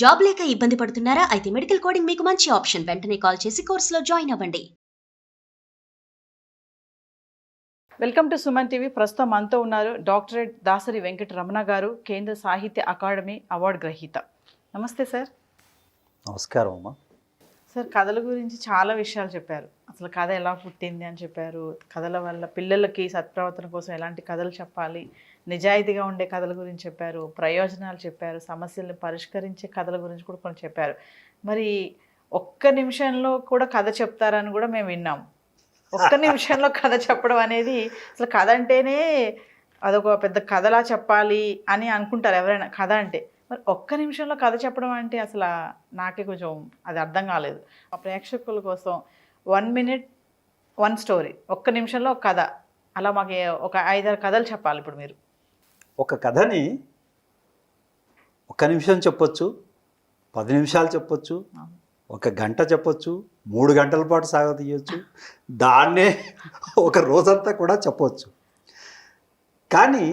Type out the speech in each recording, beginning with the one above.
Job లేక ఇబ్బంది పడుతున్నారా? అయితే మెడికల్ కోడింగ్ మీకు మంచి ఆప్షన్. వెంటనే కాల్ చేసి కోర్సులో జాయిన్ అవ్వండి. Welcome to Suman TV. ప్రస్తుతం మనతో ఉన్నారు డాక్టరేట్ దాసరి వెంకట రమణ గారు, కేంద్ర సాహిత్య అకాడమీ అవార్డు గ్రహీత. నమస్తే సార్. నమస్కారం అమ్మా. సార్, కథల గురించి చాలా విషయాలు చెప్పారు. అసలు కథ ఎలా పుట్టింది అని చెప్పారు. కథల వల్ల పిల్లలకి సత్ప్రవర్తన కోసం ఎలాంటి కథలు చెప్పాలి, నిజాయితీగా ఉండే కథల గురించి చెప్పారు, ప్రయోజనాలు చెప్పారు, సమస్యలను పరిష్కరించే కథల గురించి కూడా కొన్ని చెప్పారు. మరి ఒక్క నిమిషంలో కూడా కథ చెప్తారని కూడా మేము విన్నాం. ఒక్క నిమిషంలో కథ చెప్పడం అనేది, అసలు కథ అంటేనే అదొక పెద్ద కథలా చెప్పాలి అని అనుకుంటారు ఎవరైనా కథ అంటే. మరి ఒక్క నిమిషంలో కథ చెప్పడం అంటే అసలు నాకే కొంచెం అది అర్థం కాలేదు. ఆ ప్రేక్షకుల కోసం 1 minute 1 story, ఒక్క నిమిషంలో ఒక కథ, అలా మాకు ఒక 5-6 కథలు చెప్పాలి ఇప్పుడు మీరు. ఒక కథని 1 నిమిషం చెప్పొచ్చు, 10 నిమిషాలు చెప్పొచ్చు, 1 గంట చెప్పొచ్చు, 3 గంటల పాటు సాగతీయచ్చు, దాన్నే ఒక రోజంతా కూడా చెప్పవచ్చు. కానీ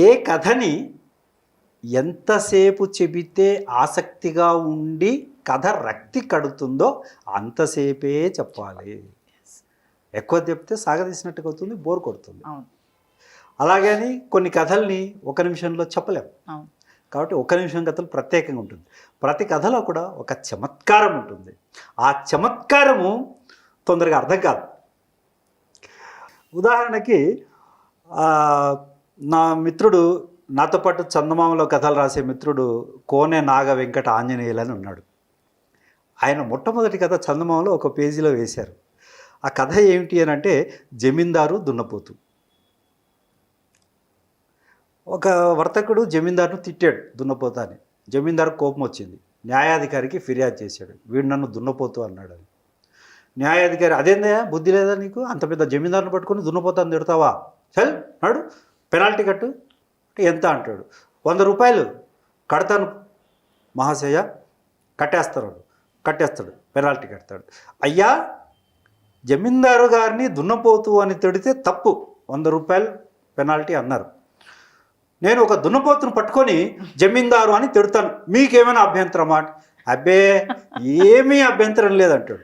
ఏ కథని ఎంతసేపు చెబితే ఆసక్తిగా ఉండి కథ రక్తి కడుతుందో అంతసేపే చెప్పాలి. ఎక్కువ చెప్తే సాగదీసినట్టుగా అవుతుంది, బోర్ కొడుతుంది. అలాగని కొన్ని కథల్ని 1 నిమిషంలో చెప్పలేము. కాబట్టి 1 నిమిషం కథలు ప్రత్యేకంగా ఉంటుంది. ప్రతి కథలో కూడా ఒక చమత్కారం ఉంటుంది. ఆ చమత్కారము తొందరగా అర్థం కాదు. ఉదాహరణకి నా మిత్రుడు, నాతో పాటు చందమామలో కథలు రాసే మిత్రుడు కోనె నాగ వెంకట ఆంజనేయులు అని ఉన్నాడు. ఆయన మొట్టమొదటి కథ చందమామలో ఒక పేజీలో వేశారు. ఆ కథ ఏమిటి అని అంటే, జమీందారు దున్నపోతు. ఒక వర్తకుడు జమీందారును తిట్టాడు దున్నపోతు అని. జమీందారు కోపం వచ్చింది, న్యాయాధికారికి ఫిర్యాదు చేశాడు, వీడు నన్ను దున్నపోతు అన్నాడు అని. న్యాయాధికారి, అదేందయ్యా బుద్ధి లేదా నీకు, అంత పెద్ద జమీందారుని పట్టుకొని దున్నపోతాను తిడతావా, చల్ నాడు పెనాల్టీ కట్టు. ఎంత అంటాడు, 100 రూపాయలు కడతాను మహాశయ. కట్టేస్తాడు, పెనాల్టీ కడతాడు. అయ్యా, జమీందారు గారిని దున్నపోతు అని తిడితే తప్పు, 100 రూపాయలు పెనాల్టీ అన్నారు. నేను ఒక దున్నపోతును పట్టుకొని జమీందారు అని తిడతాను, మీకేమైనా అభ్యంతరమా? అబ్బే ఏమీ అభ్యంతరం లేదంటాడు.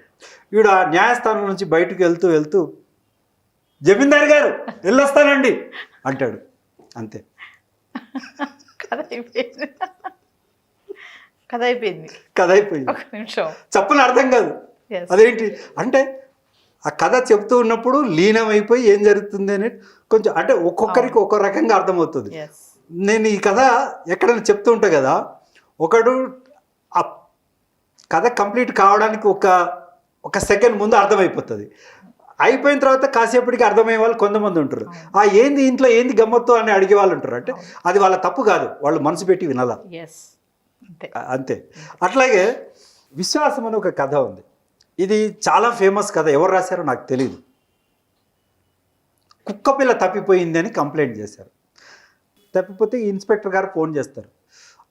వీడు ఆ న్యాయస్థానం నుంచి బయటకు వెళ్తూ జమీందారు గారు వెళ్ళొస్తానండి అంటాడు. అంతే, కథ అయిపోయింది. ఒక నిమిషం చెప్పని అర్థం కాదు. అదేంటి అంటే, ఆ కథ చెప్తూ ఉన్నప్పుడు లీనమైపోయి ఏం జరుగుతుంది అని కొంచెం, అంటే ఒక్కొక్కరికి ఒక్కో రకంగా అర్థమవుతుంది. నేను ఈ కథ ఎక్కడైనా చెప్తూ ఉంటా కదా, ఒకడు ఆ కథ కంప్లీట్ కావడానికి ఒక సెకండ్ ముందు అర్థమైపోతుంది. అయిపోయిన తర్వాత కాసేపటికి అర్థమయ్యే వాళ్ళు కొంతమంది ఉంటారు. ఏంది ఇంట్లో ఏంది గమ్మత్తు అని అడిగే వాళ్ళు ఉంటారు. అంటే అది వాళ్ళ తప్పు కాదు, వాళ్ళు మనసు పెట్టి వినాల, అంతే. అట్లాగే విశ్వాసం అని ఒక కథ ఉంది. ఇది చాలా ఫేమస్ కథ. ఎవరు రాశారో నాకు తెలియదు. కుక్కపిల్ల తప్పిపోయింది అని కంప్లైంట్ చేశారు. తప్పిపోతే ఇన్స్పెక్టర్ గారు ఫోన్ చేస్తారు,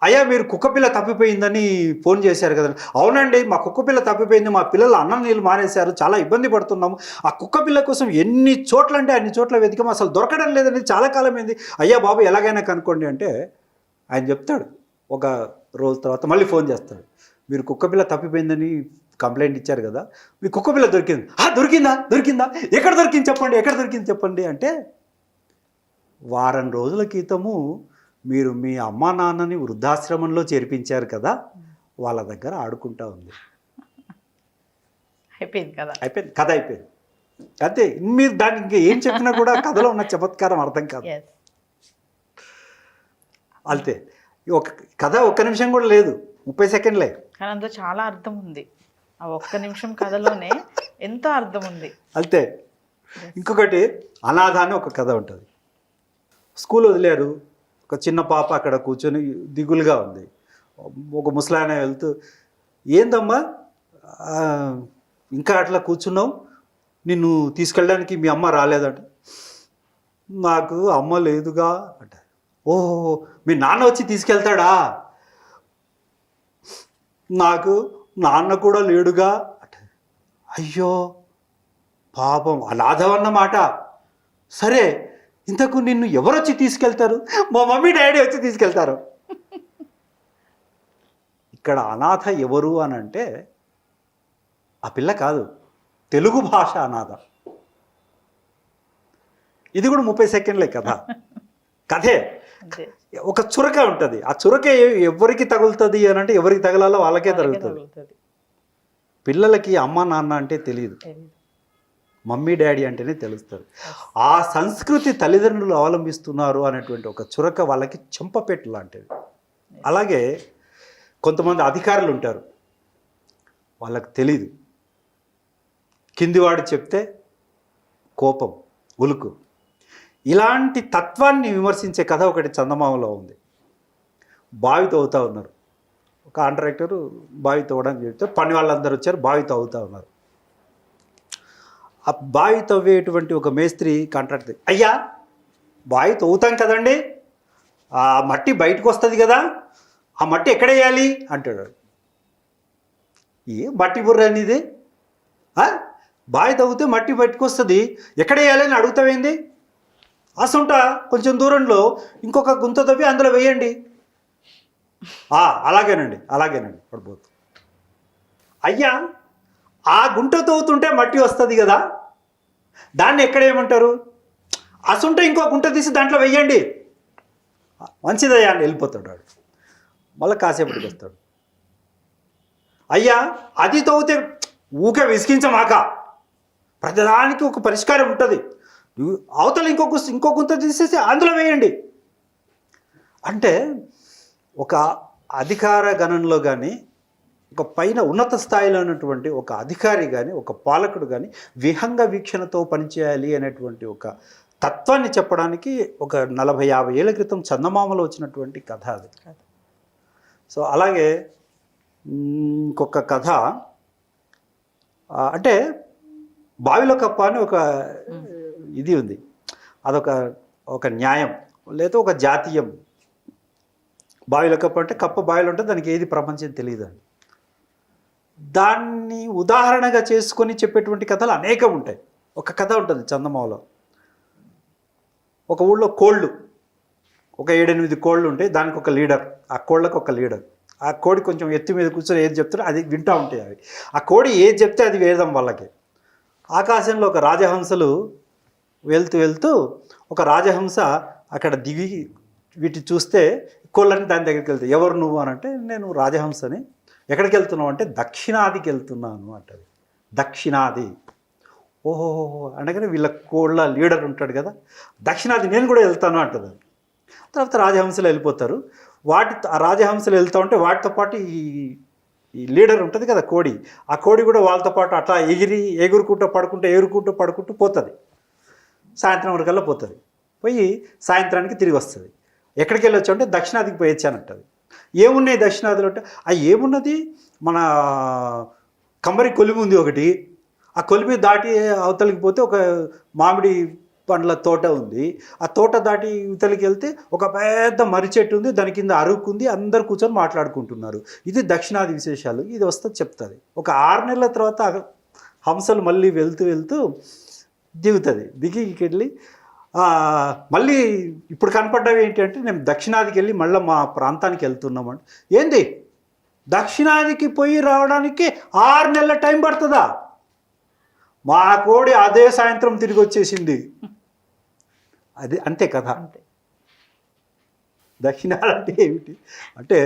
అయ్యా మీరు కుక్కపిల్ల తప్పిపోయిందని ఫోన్ చేశారు కదండి. అవునండి, మా కుక్కపిల్ల తప్పిపోయింది, మా పిల్లలు అన్నం నీళ్ళు మానేశారు, చాలా ఇబ్బంది పడుతున్నాము. ఆ కుక్కపిల్ల కోసం ఎన్ని చోట్ల అంటే అన్ని చోట్ల వెతికాము, అసలు దొరకడం లేదండి, చాలా కాలం అయింది. అయ్యా బాబు ఎలాగైనా కనుక్కోండి అంటే ఆయన చెప్తాడు. ఒక రోజు తర్వాత మళ్ళీ ఫోన్ చేస్తాడు, మీరు కుక్కపిల్ల తప్పిపోయిందని కంప్లైంట్ ఇచ్చారు కదా, మీ కుక్కపిల్ల దొరికింది. దొరికిందా ఎక్కడ దొరికింది చెప్పండి అంటే, వారం రోజుల క్రితము మీరు మీ అమ్మా నాన్నని వృద్ధాశ్రమంలో చేర్పించారు కదా, వాళ్ళ దగ్గర ఆడుకుంటా ఉంది. అయిపోయింది కథ అయిపోయింది. అంతే. మీరు దానికి ఇంకా ఏం చెప్పినా కూడా కథలో ఉన్న చమత్కారం అర్థం కాదు. అంతే. ఒక కథ 1 నిమిషం కూడా లేదు, 30 సెకండ్లే. కానీ అందులో చాలా అర్థం ఉంది. ఆ 1 నిమిషం కథలోనే ఎంతో అర్థం ఉంది. అంతే. ఇంకొకటి, అనాథ అని ఒక కథ ఉంటుంది. స్కూల్ వదిలేరు, ఒక చిన్న పాప అక్కడ కూర్చొని దిగులుగా ఉంది. ఒక ముసలాయన వెళ్తూ, ఏందమ్మా ఇంకా అట్లా కూర్చున్నావు, నిన్ను తీసుకెళ్ళడానికి మీ అమ్మ రాలేదంట. నాకు అమ్మ లేదుగా అంట. ఓహో, మీ నాన్న వచ్చి తీసుకెళ్తాడా? నాకు నాన్న కూడా లేడుగా అంట. అయ్యో పాపం, అనాథమన్నమాట. సరే, ఇంతకు నిన్ను ఎవరొచ్చి తీసుకెళ్తారు? మా మమ్మీ డాడీ వచ్చి తీసుకెళ్తారు. ఇక్కడ అనాథ ఎవరు అని అంటే ఆ పిల్ల కాదు, తెలుగు భాష అనాథ. ఇది కూడా 30 సెకండ్లే కథే. అంతే. ఒక చురక ఉంటుంది, ఆ చురక ఎవరికి తగులుతుంది అని అంటే ఎవరికి తగలాలో వాళ్ళకే తగులుతుంది. తగులుతుంది. పిల్లలకి అమ్మ నాన్న అంటే తెలియదు, తెలీదు. మమ్మీ డాడీ అంటేనే తెలుస్తుంది. ఆ సంస్కృతి తల్లిదండ్రులు అవలంబిస్తున్నారు అనేటువంటి ఒక చురక వాళ్ళకి చెంపపెట్టు లాంటిది. అలాగే కొంతమంది అధికారులు ఉంటారు, వాళ్ళకి తెలీదు, కిందివాడు చెప్తే కోపం, ఉలుకు. ఇలాంటి తత్వాన్ని విమర్శించే కథ ఒకటి చందమామలో ఉంది. బావి తవ్వుతూ ఉన్నారు, ఒక కాంట్రాక్టరు బావి తవ్వడానికి చెప్తే పని వాళ్ళందరూ వచ్చారు, బావి తవ్వుతూ ఉన్నారు. ఆ బావి తవ్వేటువంటి ఒక మేస్త్రి కాంట్రాక్టర్, అయ్యా బావి తవ్వుతాం కదండి, ఆ మట్టి బయటకు వస్తుంది కదా, ఆ మట్టి ఎక్కడ వేయాలి అంటాడు. ఏ మట్టి బుర్ర అనేది, బావి తవ్వితే మట్టి బయటకు వస్తుంది, ఎక్కడ వేయాలి అని అడుగుతావేంది? అసంట కొంచెం దూరంలో ఇంకొక గుంత తవ్వి అందులో వేయండి. అలాగేనండి పడిపోతు. అయ్యా ఆ గుంట తవ్వుతుంటే మట్టి వస్తుంది కదా, దాన్ని ఎక్కడ ఏమంటారు? అసంట ఇంకో గుంట తీసి దాంట్లో వెయ్యండి. మంచిదయ్యా అని వెళ్ళిపోతాడు వాడు. మళ్ళీ కాసేపటికి వస్తాడు, అయ్యా అది తవ్వుతే ఊకే విసిగించమాక, ప్రతిదానికి ఒక పరిష్కారం ఉంటుంది, అవతల ఇంకో గుంత తీసేసి అందులో వేయండి. అంటే ఒక అధికార గణంలో కానీ, ఒక పైన ఉన్నత స్థాయిలో ఉన్నటువంటి ఒక అధికారి కానీ, ఒక పాలకుడు కానీ విహంగ వీక్షణతో పనిచేయాలి అనేటువంటి ఒక తత్వాన్ని చెప్పడానికి ఒక 40-50 ఏళ్ల క్రితం చందమామలో వచ్చినటువంటి కథ అది. సో అలాగే ఇంకొక కథ అంటే బావిలో కప్ప అని ఒక ఇది ఉంది, అదొక న్యాయం లేదా ఒక జాతీయం. బావిలో కప్ప అంటే కప్ప బావిలో ఉంటే దానికి ఏది ప్రపంచం తెలియదు అని, దాన్ని ఉదాహరణగా చేసుకొని చెప్పేటువంటి కథలు అనేకం ఉంటాయి. ఒక కథ ఉంటుంది చందమామలో, ఒక ఊళ్ళో కోళ్ళు, ఒక 7-8 కోళ్ళు ఉంటాయి, దానికి ఒక లీడర్, ఆ కోళ్ళకు ఒక లీడర్. ఆ కోడి కొంచెం ఎత్తి మీద కూర్చొని ఏది చెప్తారో అది వింటూ ఉంటాయి అవి. ఆ కోడి ఏది చెప్తే అది వేదం వాళ్ళకి. ఆకాశంలో ఒక రాజహంసలు వెళ్తూ ఒక రాజహంస అక్కడ దిగి వీటి చూస్తే కోళ్ళని దాని దగ్గరికి వెళ్తాయి. ఎవరు నువ్వు అని అంటే, నేను రాజహంసని. ఎక్కడికి వెళ్తున్నావు అంటే, దక్షిణాదికి వెళ్తున్నాను అంటది. దక్షిణాది. ఓహోహో అనగానే వీళ్ళ కోళ్ళ లీడర్ ఉంటాడు కదా, దక్షిణాది నేను కూడా వెళ్తాను అంటుంది. తర్వాత రాజహంసలు వెళ్ళిపోతారు. ఆ రాజహంసలు వెళ్తూ ఉంటే వాటితో పాటు ఈ లీడర్ ఉంటుంది కదా కోడి, ఆ కోడి కూడా వాళ్ళతో పాటు అట్లా ఎగురుకుంటూ పడుకుంటూ పోతుంది. సాయంత్రం వరకల్లా పోతుంది. పోయి సాయంత్రానికి తిరిగి వస్తుంది. ఎక్కడికి వెళ్ళొచ్చు అంటే, దక్షిణాదికి పోయి వచ్చానంటది. ఏమున్నాయి దక్షిణాదిలో అంటే, ఏమున్నది, మన కమ్మరి కొలిమి ఉంది ఒకటి, ఆ కొలిమి దాటి అవతలికి పోతే ఒక మామిడి పండ్ల తోట ఉంది, ఆ తోట దాటి ఇవతలికి వెళ్తే ఒక పెద్ద మర్రి చెట్టు ఉంది, దాని కింద అరుకుంది, అందరు కూర్చొని మాట్లాడుకుంటున్నారు. ఇది దక్షిణాది విశేషాలు. ఇది వస్తుంది చెప్తుంది. ఒక 6 నెలల తర్వాత హంసలు మళ్ళీ వెళ్తూ దిగుతుంది. దిగికెళ్ళి మళ్ళీ ఇప్పుడు కనపడ్డవి ఏంటి అంటే, నేను దక్షిణాదికి వెళ్ళి మళ్ళీ మా ప్రాంతానికి వెళ్తున్నామంటే, ఏంది దక్షిణాదికి పోయి రావడానికి 6 నెలల టైం పడుతుందా? మా కోడి అదే సాయంత్రం తిరిగి వచ్చేసింది. అది అంతే కథ. దక్షిణాది అంటే ఏమిటి అంటే,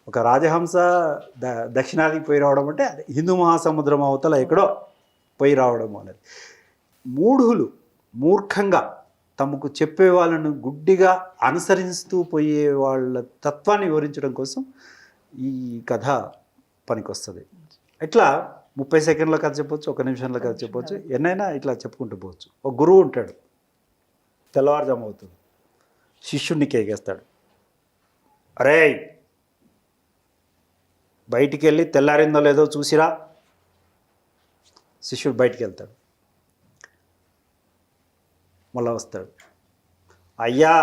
ఒక రాజహంస దక్షిణాదికి పోయి రావడం అంటే హిందూ మహాసముద్రం అవతల ఎక్కడో పోయి రావడం అనేది. మూర్ఖంగా తమకు చెప్పే వాళ్ళను గుడ్డిగా అనుసరిస్తూ పోయే వాళ్ళ తత్వాన్ని వివరించడం కోసం ఈ కథ పనికొస్తుంది. ఇట్లా 30 సెకండ్ల కథ చెప్పొచ్చు, 1 నిమిషంలో కథ చెప్పొచ్చు, ఎన్నైనా ఇట్లా చెప్పుకుంటూ పోవచ్చు. ఒక గురువు ఉంటాడు, తెల్లవారుజాము అవుతుంది, శిష్యుడిని కేకేస్తాడు, అరే బయటికి వెళ్ళి తెల్లారిందో లేదో చూసిరా. శిష్యుడు బయటికి వెళ్తాడు, మళ్ళీ వస్తాడు, అయ్యా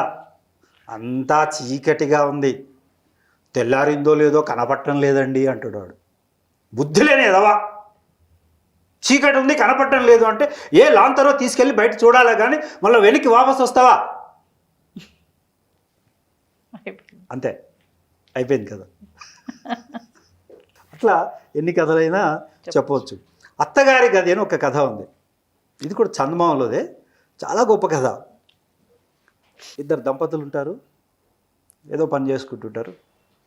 అంతా చీకటిగా ఉంది, తెల్లారిందో లేదో కనపట్టం లేదండి అంటాడు వాడు. బుద్ధి లేని ఎదవా, చీకటి ఉంది కనపట్టం లేదు అంటే ఏ లాంతరో తీసుకెళ్ళి బయట చూడాలా కానీ మళ్ళీ వెనక్కి వాపసు వస్తావా? అంతే, అయిపోయింది కదా. అట్లా ఎన్ని కథలైనా చెప్పవచ్చు. అత్తగారి గది అని ఒక కథ ఉంది. ఇది కూడా చందమామలోదే, చాలా గొప్ప కథ. ఇద్దరు దంపతులు ఉంటారు, ఏదో పని చేసుకుంటుంటారు,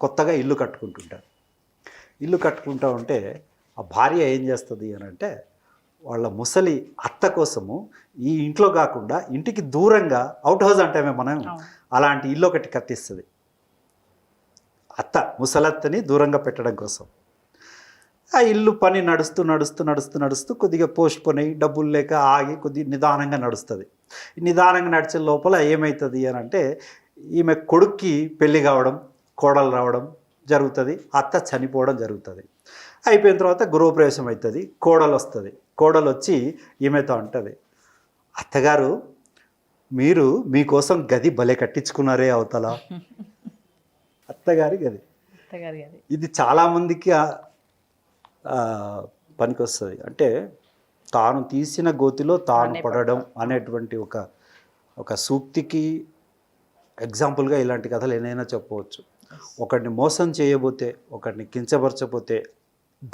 కొత్తగా ఇల్లు కట్టుకుంటుంటారు. ఇల్లు కట్టుకుంటూ ఉంటే ఆ భార్య ఏం చేస్తుంది అని అంటే, వాళ్ళ ముసలి అత్త కోసము ఈ ఇంట్లో కాకుండా ఇంటికి దూరంగా, అవుట్ హౌస్ అంటామే మనం, అలాంటి ఇల్లు ఒకటి కట్టిస్తుంది. అత్త ముసలత్తని దూరంగా పెట్టడం కోసం. ఆ ఇల్లు పని నడుస్తూ నడుస్తూ నడుస్తూ నడుస్తూ కొద్దిగా పోస్ట్ పోయి డబ్బులు లేక ఆగి కొద్దిగా నిదానంగా నడుస్తుంది. నిదానంగా నడిచే లోపల ఏమవుతుంది అని అంటే, ఈమె కొడుక్కి పెళ్ళి కావడం, కోడలు రావడం జరుగుతుంది, అత్త చనిపోవడం జరుగుతుంది. అయిపోయిన తర్వాత గృహప్రవేశం అవుతుంది, కోడలు వస్తుంది. కోడలు వచ్చి ఈమెతో అంటుంది, అత్తగారు మీరు మీకోసం గది భలే కట్టించుకున్నారే అవతల. అత్తగారి గది. ఇది చాలామందికి పనికి వస్తుంది. అంటే తాను తీసిన గోతిలో తాను పడడం అనేటువంటి ఒక సూక్తికి ఎగ్జాంపుల్గా ఇలాంటి కథలు ఏదైనా చెప్పవచ్చు. ఒకరిని మోసం చేయబోతే, ఒకరిని కించపరచబోతే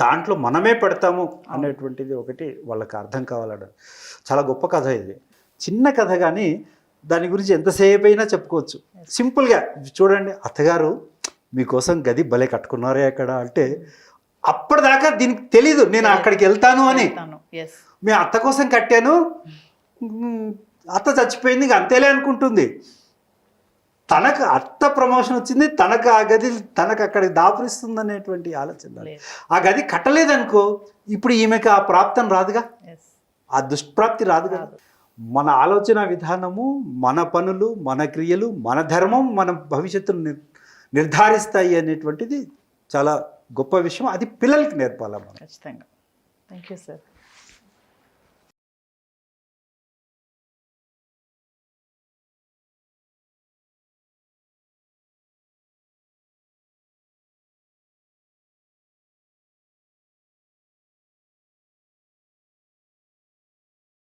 దాంట్లో మనమే పెడతాము అనేటువంటిది ఒకటి వాళ్ళకి అర్థం కావాలడం. చాలా గొప్ప కథ ఇది. చిన్న కథ కానీ దాని గురించి ఎంతసేపు అయినా చెప్పుకోవచ్చు. సింపుల్గా చూడండి, అత్తగారు మీకోసం గది భలే కట్టుకున్నారే అక్కడ అంటే, అప్పటిదాకా దీనికి తెలీదు నేను అక్కడికి వెళ్తాను అని. మేము అత్త కోసం కట్టాను, అత్త చచ్చిపోయింది, ఇంక అంతేలే అనుకుంటుంది. తనకు అత్త ప్రమోషన్ వచ్చింది, తనకు ఆ గది తనకు అక్కడికి దాపురిస్తుంది అనేటువంటి ఆలోచన. ఆ గది కట్టలేదనుకో, ఇప్పుడు ఈమెకు ఆ ప్రాప్తం రాదుగా, ఆ దుష్ప్రాప్తి రాదుగా. మన ఆలోచన విధానము, మన పనులు, మన క్రియలు, మన ధర్మం మన భవిష్యత్తును నిర్ధారిస్తాయి అనేటువంటిది చాలా గొప్ప విషయం. అది పిల్లలకి నేర్పాలి మనం. ఖచ్చితంగా. Thank you sir.